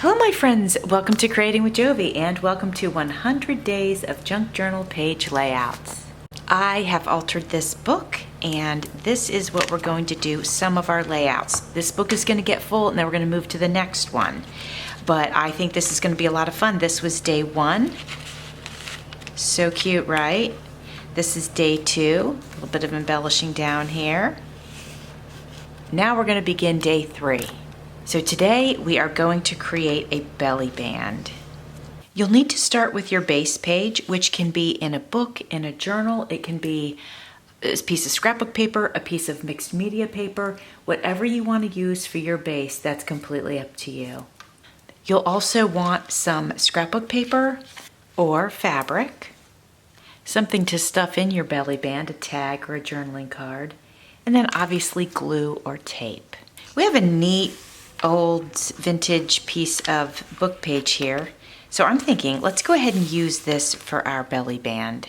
Hello my friends, welcome to Creating with Jovi and welcome to 100 Days of Junk Journal Page Layouts. I have altered this book and this is what we're going to do, some of our layouts. This book is going to get full and then we're going to move to the next one. But I think this is going to be a lot of fun. This was day 1. So cute, right? This is day 2, a little bit of embellishing down here. Now we're going to begin day 3. So today we are going to create a belly band. You'll need to start with your base page, which can be in a book, in a journal. It can be a piece of scrapbook paper, a piece of mixed media paper, whatever you want to use for your base, that's completely up to you. You'll also want some scrapbook paper or fabric, something to stuff in your belly band, a tag or a journaling card, and then obviously glue or tape. We have a neat old vintage piece of book page here. So I'm thinking, let's go ahead and use this for our belly band.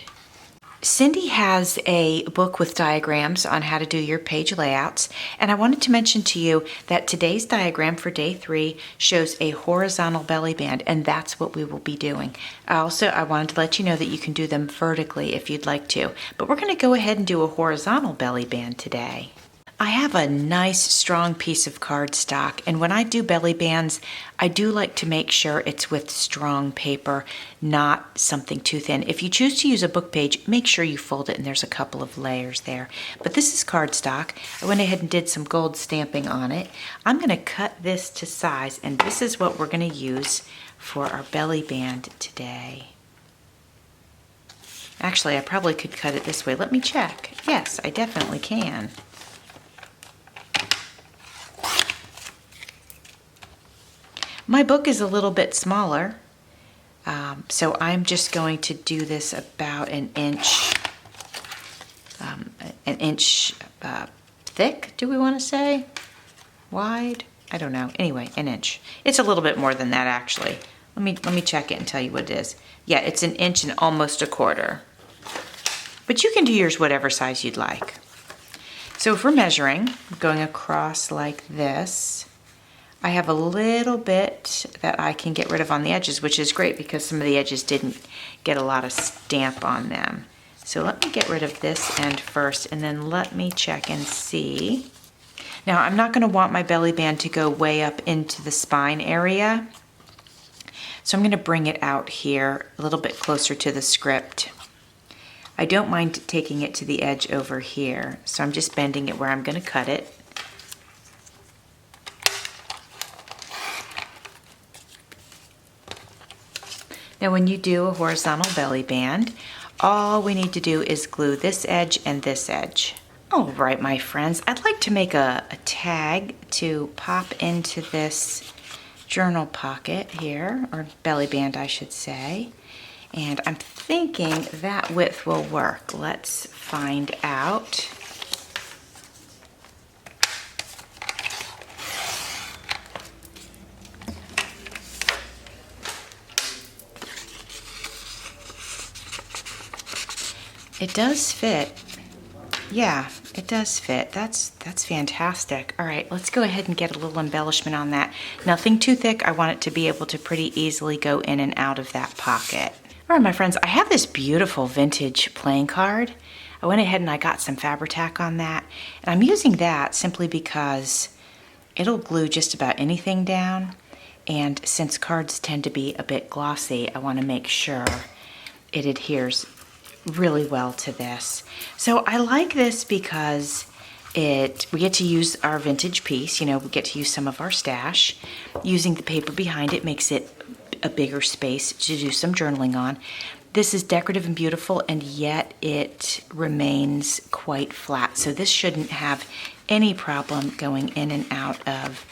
Cindy has a book with diagrams on how to do your page layouts, and I wanted to mention to you that today's diagram for day 3 shows a horizontal belly band, and that's what we will be doing. Also, I wanted to let you know that you can do them vertically if you'd like to, but we're going to go ahead and do a horizontal belly band today. I have a nice strong piece of cardstock, and when I do belly bands, I do like to make sure it's with strong paper, not something too thin. If you choose to use a book page, make sure you fold it and there's a couple of layers there. But this is cardstock. I went ahead and did some gold stamping on it. I'm going to cut this to size, and this is what we're going to use for our belly band today. Actually, I probably could cut it this way. Let me check. Yes, I definitely can. My book is a little bit smaller, so I'm just going to do this about an inch thick, do we want to say? Wide? I don't know. Anyway, an inch. It's a little bit more than that, actually. Let me check it and tell you what it is. Yeah, it's an inch and almost a quarter. But you can do yours whatever size you'd like. So if we're measuring, going across like this, I have a little bit that I can get rid of on the edges, which is great because some of the edges didn't get a lot of stamp on them. So let me get rid of this end first, and then let me check and see. Now, I'm not going to want my belly band to go way up into the spine area, so I'm going to bring it out here a little bit closer to the script. I don't mind taking it to the edge over here, so I'm just bending it where I'm going to cut it. Now when you do a horizontal belly band, all we need to do is glue this edge and this edge. All right, my friends, I'd like to make a tag to pop into this journal pocket here, or belly band I should say. And I'm thinking that width will work. Let's find out. It does fit. Yeah, it does fit. That's fantastic. All right, let's go ahead and get a little embellishment on that. Nothing too thick. I want it to be able to pretty easily go in and out of that pocket. All right, my friends, I have this beautiful vintage playing card. I went ahead and I got some Fabri-Tac on that, and I'm using that simply because it'll glue just about anything down, and since cards tend to be a bit glossy, I want to make sure it adheres really well to this. So I like this because we get to use our vintage piece, we get to use some of our stash. Using the paper behind it makes it a bigger space to do some journaling on. This is decorative and beautiful, and yet it remains quite flat. So this shouldn't have any problem going in and out of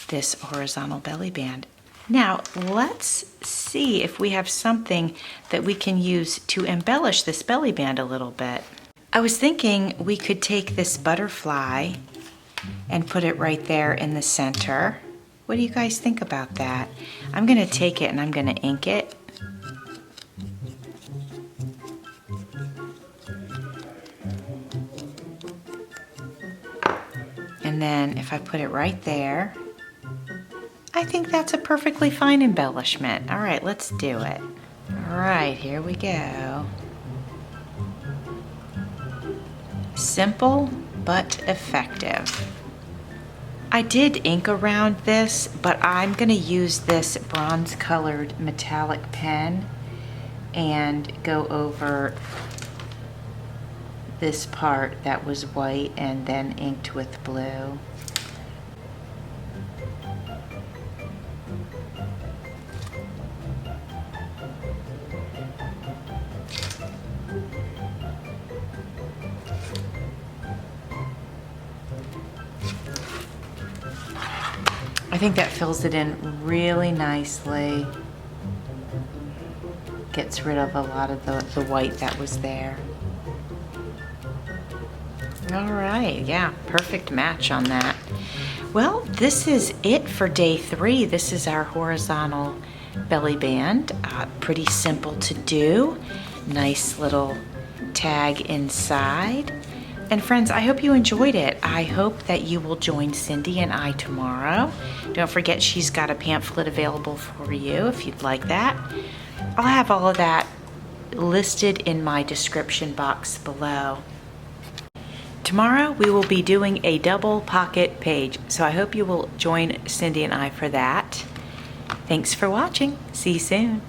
this horizontal belly band. Now, let's see if we have something that we can use to embellish this belly band a little bit. I was thinking we could take this butterfly and put it right there in the center. What do you guys think about that? I'm going to take it and I'm going to ink it. And then if I put it right there, I think that's a perfectly fine embellishment. All right, let's do it. All right, here we go. Simple but effective. I did ink around this, but I'm gonna use this bronze colored metallic pen and go over this part that was white and then inked with blue. I think that fills it in really nicely. Gets rid of a lot of the white that was there. All right, yeah, perfect match on that. Well, this is it for day 3. This is our horizontal belly band. Pretty simple to do. Nice little tag inside. And friends, I hope you enjoyed it. I hope that you will join Cindy and I tomorrow. Don't forget she's got a pamphlet available for you if you'd like that. I'll have all of that listed in my description box below. Tomorrow we will be doing a double pocket page, so I hope you will join Cindy and I for that. Thanks for watching. See you soon.